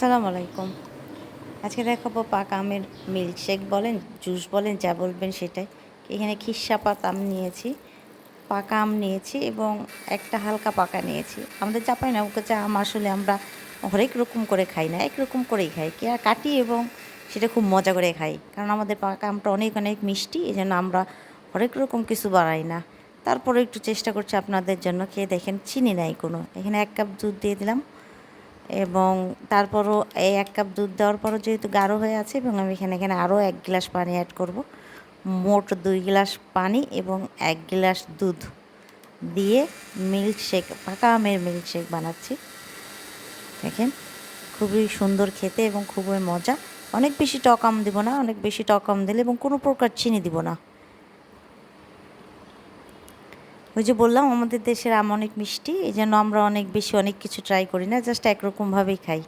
আসসালামু আলাইকুম। আজকে দেখাবো পাকা আমের মিল্কশেক বলেন, জুস বলেন, যা বলবেন সেটাই। এখানে খিরসাপাত আম নিয়েছি, পাকা আম নিয়েছি এবং একটা হালকা পাকা নিয়েছি। আমাদের চাঁপাইনবাবগঞ্জে আম আসলে আমরা হরেক রকম করে খাই না, একরকম করেই খাই। কাটি এবং সেটা খুব মজা করে খাই। কারণ আমাদের পাকা আমটা অনেক অনেক মিষ্টি, এজন্য আমরা হরেক রকম কিছু বানাই না। তারপরে একটু চেষ্টা করছি আপনাদের জন্য, খেয়ে দেখেন চিনি নাই কোনো। এখানে ১ কাপ দুধ দিয়ে দিলাম এবং তারপরও এই ১ কাপ দুধ দেওয়ার পরও যেহেতু গাঢ় হয়ে আছে এবং আমি এখানে আরও ১ গ্লাস পানি অ্যাড করব। মোট ২ গ্লাস পানি এবং ১ গ্লাস দুধ দিয়ে মিল্কশেক, পাকা আমের মিল্কশেক বানাচ্ছি। দেখেন খুবই সুন্দর খেতে এবং খুবই মজা। অনেক বেশি টক আম দিব না, অনেক বেশি টক আম দিলে এবং কোনো প্রকার চিনি দিব না। ওই যে বললাম আমাদের দেশের আম অনেক মিষ্টি, এই জন্য আমরা অনেক বেশি অনেক কিছু ট্রাই করি না, জাস্ট একরকমভাবেই খাই।